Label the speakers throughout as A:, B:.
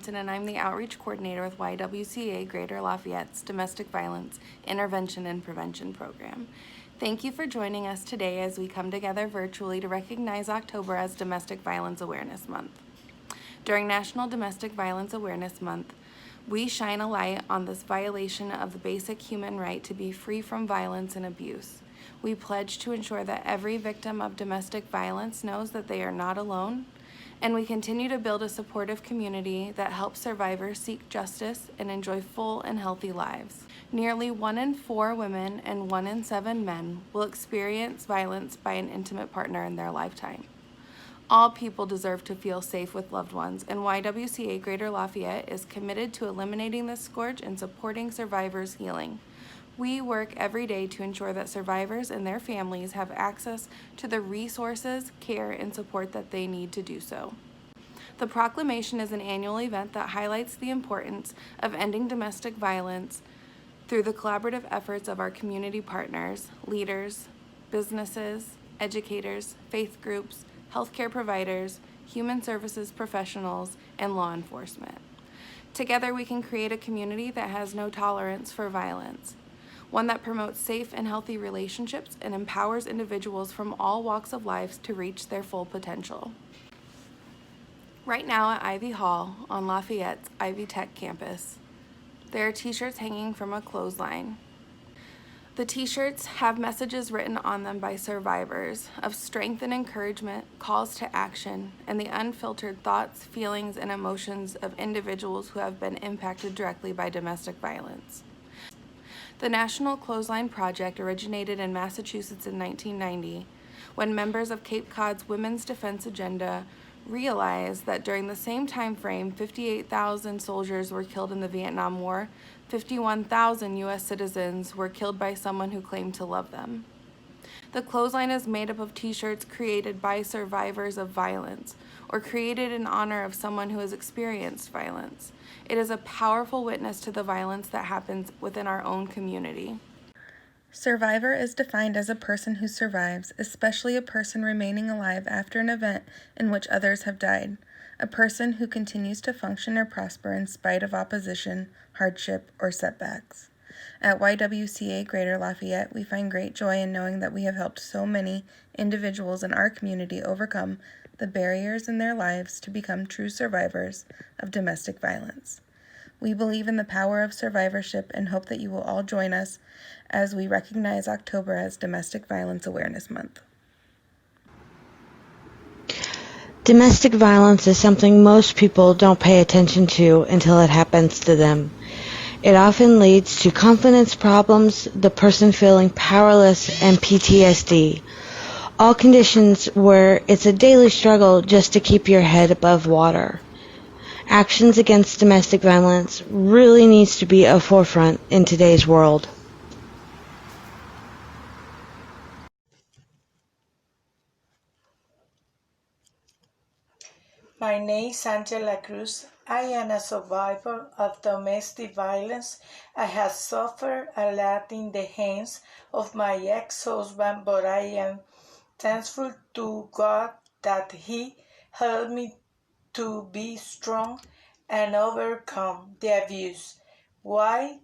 A: Johnson, and I'm the Outreach Coordinator with YWCA Greater Lafayette's Domestic Violence Intervention and Prevention Program. Thank you for joining us today as we come together virtually to recognize October as Domestic Violence Awareness Month. During National Domestic Violence Awareness Month, we shine a light on this violation of the basic human right to be free from violence and abuse. We pledge to ensure that every victim of domestic violence knows that they are not alone, and we continue to build a supportive community that helps survivors seek justice and enjoy full and healthy lives. Nearly 1 in 4 women and 1 in 7 men will experience violence by an intimate partner in their lifetime. All people deserve to feel safe with loved ones, and YWCA Greater Lafayette is committed to eliminating this scourge and supporting survivors' healing. We work every day to ensure that survivors and their families have access to the resources, care, and support that they need to do so. The Proclamation is an annual event that highlights the importance of ending domestic violence through the collaborative efforts of our community partners, leaders, businesses, educators, faith groups, healthcare providers, human services professionals, and law enforcement. Together, we can create a community that has no tolerance for violence, one that promotes safe and healthy relationships and empowers individuals from all walks of life to reach their full potential. Right now at Ivy Hall on Lafayette's Ivy Tech campus, there are t-shirts hanging from a clothesline. The t-shirts have messages written on them by survivors of strength and encouragement, calls to action, and the unfiltered thoughts, feelings, and emotions of individuals who have been impacted directly by domestic violence. The National Clothesline Project originated in Massachusetts in 1990 when members of Cape Cod's Women's Defense Agenda realized that during the same time frame, 58,000 soldiers were killed in the Vietnam War, 51,000 U.S. citizens were killed by someone who claimed to love them. The clothesline is made up of t-shirts created by survivors of violence or created in honor of someone who has experienced violence. It is a powerful witness to the violence that happens within our own community. Survivor is defined as a person who survives, especially a person remaining alive after an event in which others have died, a person who continues to function or prosper in spite of opposition, hardship, or setbacks. At YWCA Greater Lafayette, we find great joy in knowing that we have helped so many individuals in our community overcome the barriers in their lives to become true survivors of domestic violence. We believe in the power of survivorship and hope that you will all join us as we recognize October as Domestic Violence Awareness Month.
B: Domestic violence is something most people don't pay attention to until it happens to them. It often leads to confidence problems, the person feeling powerless, and PTSD. All conditions where it's a daily struggle just to keep your head above water. Actions against domestic violence really needs to be a forefront in today's world.
C: My name is Angela Cruz. I am a survivor of domestic violence. I have suffered a lot in the hands of my ex-husband, but I am thankful to God that He helped me to be strong and overcome the abuse. YWCA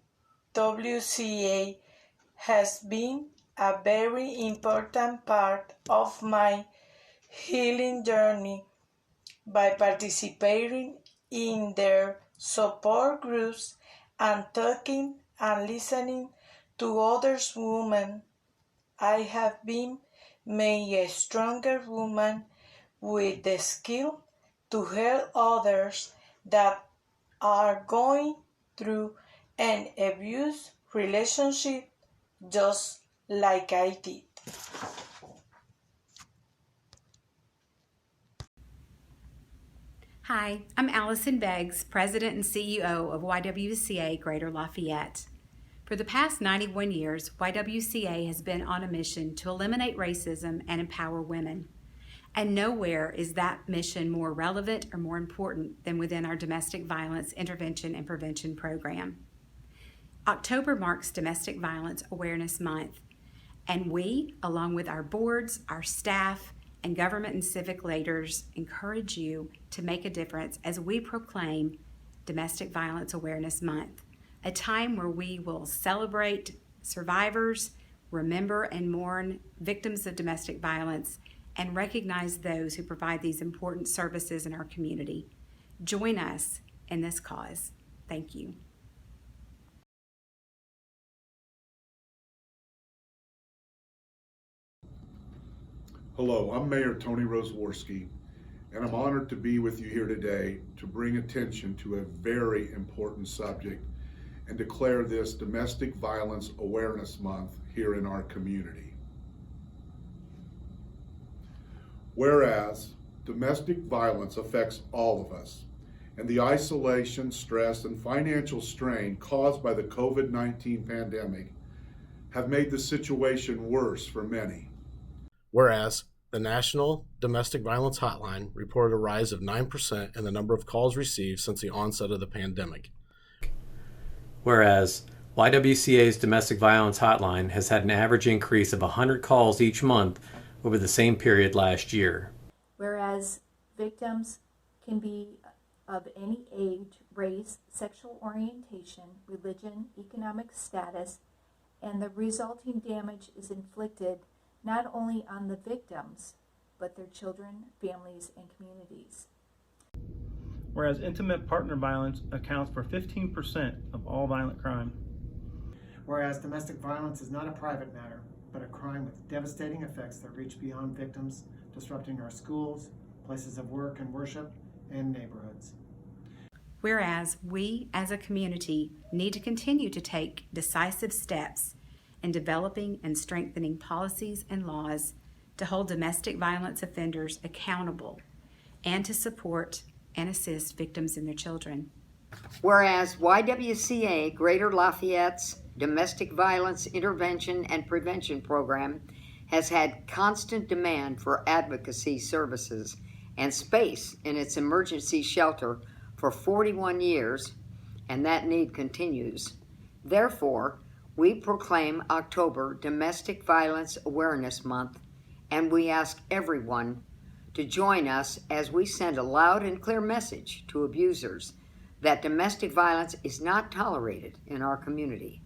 C: has been a very important part of my healing journey by participating in their support groups and talking and listening to others women. I have been made a stronger woman with the skill to help others that are going through an abuse relationship just like I did.
D: Hi, I'm Allison Beggs, President and CEO of YWCA Greater Lafayette. For the past 91 years, YWCA has been on a mission to eliminate racism and empower women. And nowhere is that mission more relevant or more important than within our Domestic Violence Intervention and Prevention Program. October marks Domestic Violence Awareness Month, and we, along with our boards, our staff, and government and civic leaders, encourage you to make a difference as we proclaim Domestic Violence Awareness Month, a time where we will celebrate survivors, remember and mourn victims of domestic violence, and recognize those who provide these important services in our community. Join us in this cause. Thank you.
E: Hello, I'm Mayor Tony Roseworski, and I'm honored to be with you here today to bring attention to a very important subject and declare this Domestic Violence Awareness Month here in our community. Whereas domestic violence affects all of us, and the isolation, stress, and financial strain caused by the COVID-19 pandemic have made the situation worse for many.
F: Whereas the National Domestic Violence Hotline reported a rise of 9% in the number of calls received since the onset of the pandemic.
G: Whereas YWCA's Domestic Violence Hotline has had an average increase of 100 calls each month over the same period last year.
H: Whereas victims can be of any age, race, sexual orientation, religion, economic status, and the resulting damage is inflicted not only on the victims, but their children, families, and communities.
I: Whereas intimate partner violence accounts for 15% of all violent crime.
J: Whereas domestic violence is not a private matter, but a crime with devastating effects that reach beyond victims, disrupting our schools, places of work and worship, and neighborhoods.
D: Whereas we as a community need to continue to take decisive steps in developing and strengthening policies and laws to hold domestic violence offenders accountable and to support and assist victims and their children.
K: Whereas YWCA Greater Lafayette's Domestic Violence Intervention and Prevention Program has had constant demand for advocacy services and space in its emergency shelter for 41 years, and that need continues. Therefore, we proclaim October Domestic Violence Awareness Month, and we ask everyone to join us as we send a loud and clear message to abusers that domestic violence is not tolerated in our community.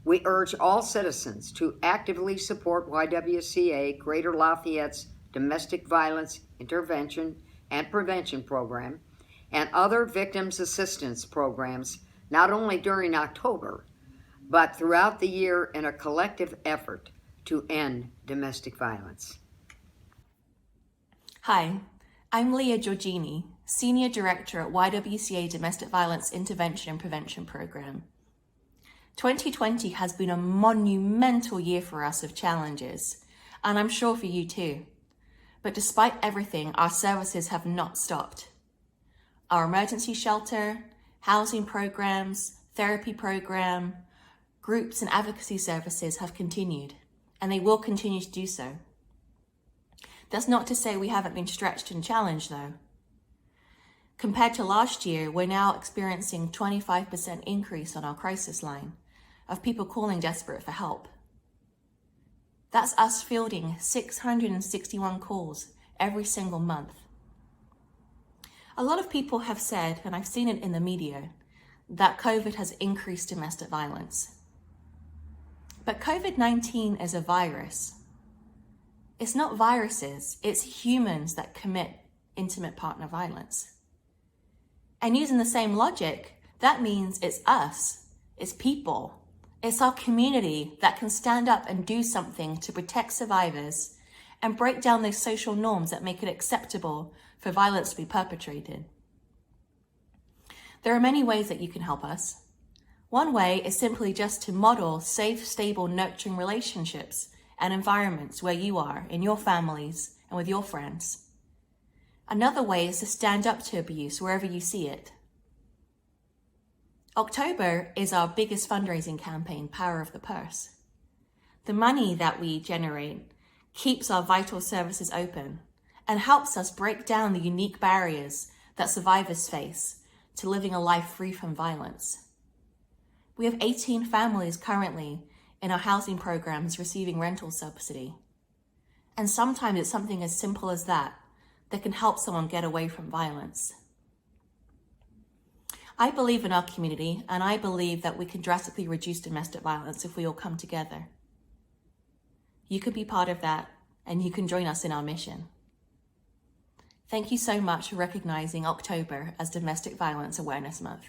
K: We urge all citizens to actively support YWCA Greater Lafayette's Domestic Violence Intervention and Prevention Program and other victims assistance programs, not only during October, but throughout the year in a collective effort to end domestic violence.
L: Hi, I'm Leah Giorgini, Senior Director at YWCA Domestic Violence Intervention and Prevention Program. 2020 has been a monumental year for us of challenges, and I'm sure for you too. But despite everything, our services have not stopped. Our emergency shelter, housing programs, therapy program, groups and advocacy services have continued, and they will continue to do so. That's not to say we haven't been stretched and challenged though. Compared to last year, we're now experiencing 25% increase on our crisis line of people calling desperate for help. That's us fielding 661 calls every single month. A lot of people have said, and I've seen it in the media, that COVID has increased domestic violence. But COVID-19 is a virus. It's not viruses, it's humans that commit intimate partner violence. And using the same logic, that means it's us, it's people, it's our community that can stand up and do something to protect survivors and break down those social norms that make it acceptable for violence to be perpetrated. There are many ways that you can help us. One way is simply just to model safe, stable, nurturing relationships and environments where you are, in your families, and with your friends. Another way is to stand up to abuse wherever you see it. October is our biggest fundraising campaign, Power of the Purse. The money that we generate keeps our vital services open and helps us break down the unique barriers that survivors face to living a life free from violence. We have 18 families currently in our housing programs receiving rental subsidy. And sometimes it's something as simple as that can help someone get away from violence. I believe in our community, and I believe that we can drastically reduce domestic violence if we all come together. You could be part of that, and you can join us in our mission. Thank you so much for recognizing October as Domestic Violence Awareness Month.